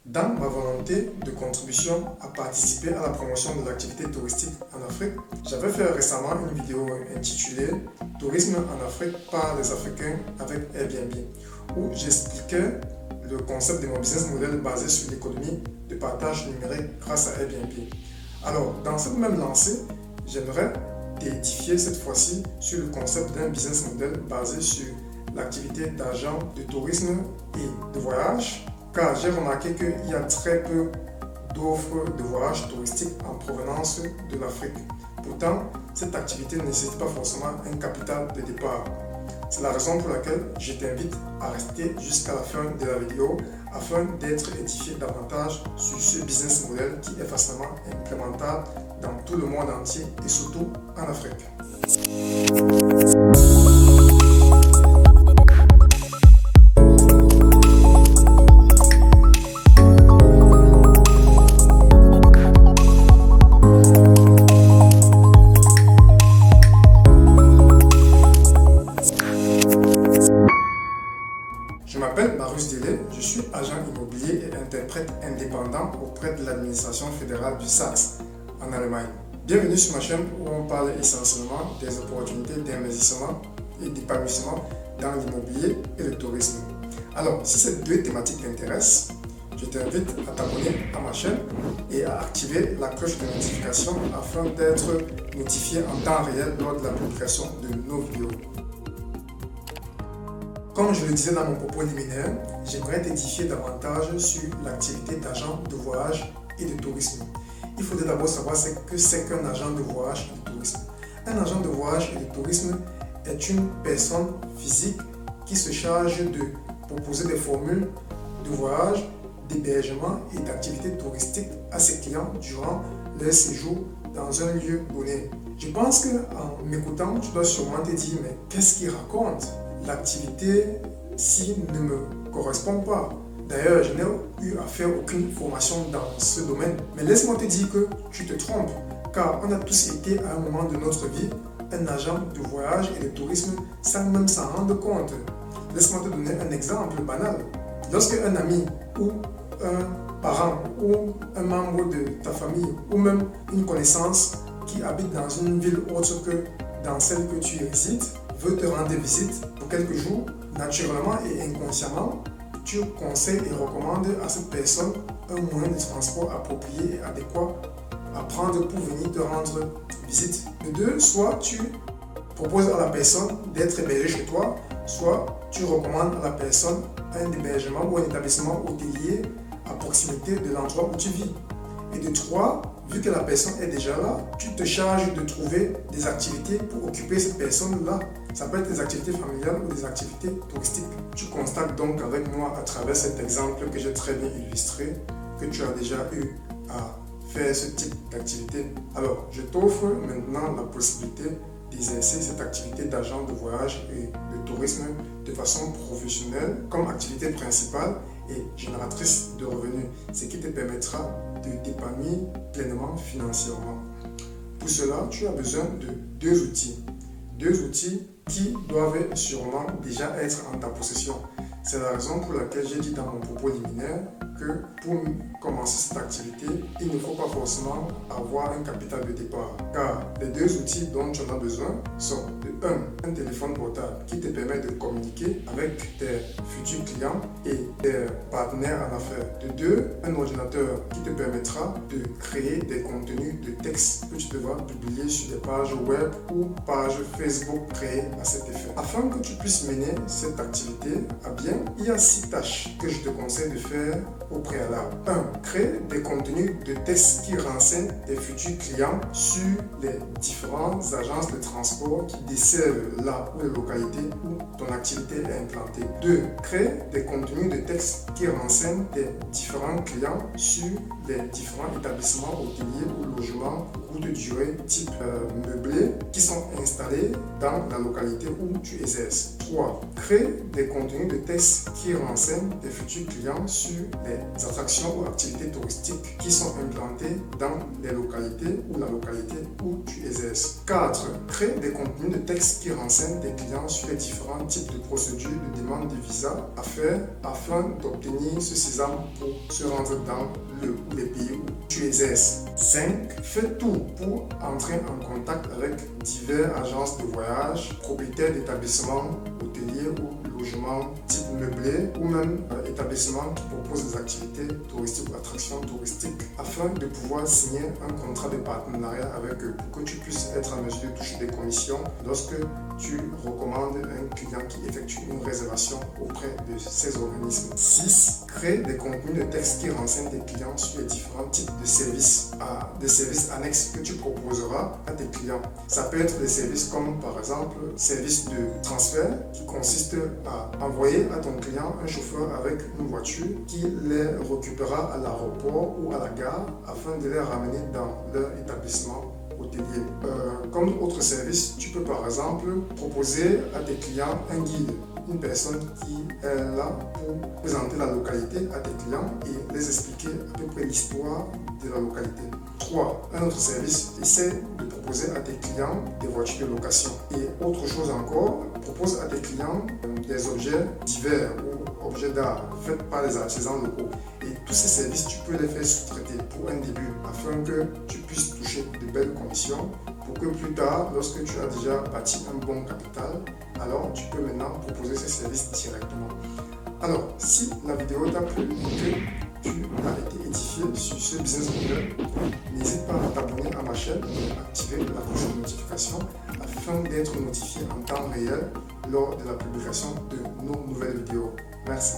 Dans ma volonté de contribution à participer à la promotion de l'activité touristique en Afrique, j'avais fait récemment une vidéo intitulée Tourisme en Afrique par les Africains avec Airbnb, où j'expliquais le concept de mon business model basé sur l'économie de partage numérique grâce à Airbnb. Alors, dans cette même lancée, j'aimerais t'édifier cette fois-ci sur le concept d'un business model basé sur l'activité d'agent de tourisme et de voyage, car j'ai remarqué qu'il y a très peu d'offres de voyage touristique en provenance de l'Afrique. Pourtant, cette activité ne nécessite pas forcément un capital de départ. C'est la raison pour laquelle je t'invite à rester jusqu'à la fin de la vidéo afin d'être édifié davantage sur ce business model qui est facilement implémentable dans tout le monde entier et surtout en Afrique. Je m'appelle Marius Delay, je suis agent immobilier et interprète indépendant auprès de l'administration fédérale du Saxe en Allemagne. Bienvenue sur ma chaîne où on parle essentiellement des opportunités d'investissement et d'épanouissement dans l'immobilier et le tourisme. Alors, si ces deux thématiques t'intéressent, je t'invite à t'abonner à ma chaîne et à activer la cloche de notification afin d'être notifié en temps réel lors de la publication de nos vidéos. Comme je le disais dans mon propos liminaire, j'aimerais t'édifier davantage sur l'activité d'agent de voyage et de tourisme. Il faudrait d'abord savoir ce que c'est qu'un agent de voyage et de tourisme. Un agent de voyage et de tourisme est une personne physique qui se charge de proposer des formules de voyage, d'hébergement et d'activités touristiques à ses clients durant leur séjour dans un lieu donné. Je pense qu'en m'écoutant, tu dois sûrement te dire, mais qu'est-ce qu'il raconte? L'activité-ci ne me correspond pas. D'ailleurs, je n'ai eu à faire aucune formation dans ce domaine. Mais laisse-moi te dire que tu te trompes, car on a tous été à un moment de notre vie un agent de voyage et de tourisme sans même s'en rendre compte. Laisse-moi te donner un exemple banal. Lorsque un ami ou un parent ou un membre de ta famille ou même une connaissance qui habite dans une ville autre que dans celle que tu résides veut te rendre visite pour quelques jours, naturellement et inconsciemment, tu conseilles et recommandes à cette personne un moyen de transport approprié et adéquat à prendre pour venir te rendre visite. De deux, soit tu proposes à la personne d'être hébergée chez toi, soit tu recommandes à la personne un hébergement ou un établissement hôtelier à proximité de l'endroit où tu vis. Et de trois, vu que la personne est déjà là, tu te charges de trouver des activités pour occuper cette personne-là. Ça peut être des activités familiales ou des activités touristiques. Tu constates donc avec moi à travers cet exemple que j'ai très bien illustré que tu as déjà eu à faire ce type d'activité. Alors, je t'offre maintenant la possibilité d'exercer cette activité d'agent de voyage et de tourisme de façon professionnelle comme activité principale et génératrice de revenus, ce qui te permettra de t'épanouir pleinement financièrement. Pour cela, tu as besoin de deux outils. Deux outils qui doivent sûrement déjà être en ta possession. C'est la raison pour laquelle j'ai dit dans mon propos liminaire que pour commencer cette activité, il ne faut pas forcément avoir un capital de départ. Car les deux outils dont tu en as besoin sont de 1. Un téléphone portable qui te permet de communiquer avec tes futurs clients et tes partenaires en affaires. De 2. Un ordinateur qui te permettra de créer des contenus de texte que tu devras publier sur des pages web ou pages Facebook créées à cet effet. Afin que tu puisses mener cette activité à bien, il y a 6 tâches que je te conseille de faire au préalable. 1. Crée des contenus de texte qui renseignent tes futurs clients sur les différentes agences de transport qui desservent là où les localités où ton activité est implantée. 2. Crée des contenus de texte qui renseignent tes différents clients sur les différents établissements hôteliers ou logements courte durée type meublé qui sont installés dans la localité où tu exerces. 3. Crée des contenus de texte textes qui renseignent tes futurs clients sur les attractions ou activités touristiques qui sont implantées dans les localités ou la localité où tu exerces. 4. Crée des contenus de texte qui renseignent tes clients sur les différents types de procédures de demande de visa à faire afin d'obtenir ce sésame pour se rendre dans le ou les pays où tu exerces. 5. Fais tout pour entrer en contact avec diverses agences de voyage, propriétaires d'établissements hôteliers ou logements type meublé ou même établissements qui proposent des activités touristiques ou attractions touristiques afin de pouvoir signer un contrat de partenariat avec eux pour que tu puisses être en mesure de toucher des commissions lorsque tu recommandes un client qui effectue une réservation auprès de ces organismes. 6. Crée des contenus de texte qui renseignent tes clients sur les différents types de services, des services annexes que tu proposeras à tes clients. Ça peut être des services comme par exemple service de transfert qui consiste à envoyer à ton client un chauffeur avec une voiture qui les récupérera à l'aéroport ou à la gare afin de les ramener dans leur établissement hôtelier. Comme autre service, tu peux par exemple proposer à tes clients un guide, une personne qui est là pour présenter la localité à tes clients et les expliquer à peu près l'histoire de la localité. 3. Un autre service, essaie de proposer à tes clients des voitures de location. Et autre chose encore, propose à tes clients des objets divers ou objets d'art faits par les artisans locaux. Et tous ces services, tu peux les faire sous-traiter pour un début afin que tu puisses toucher de belles conditions pour que plus tard, lorsque tu as déjà bâti un bon capital, alors tu peux maintenant proposer ces services directement. Alors, si la vidéo t'a plu et que tu as été édifié sur ce business model, n'hésite pas à t'abonner à ma chaîne et activer la cloche de notification afin d'être notifié en temps réel lors de la publication de nos nouvelles vidéos. Merci.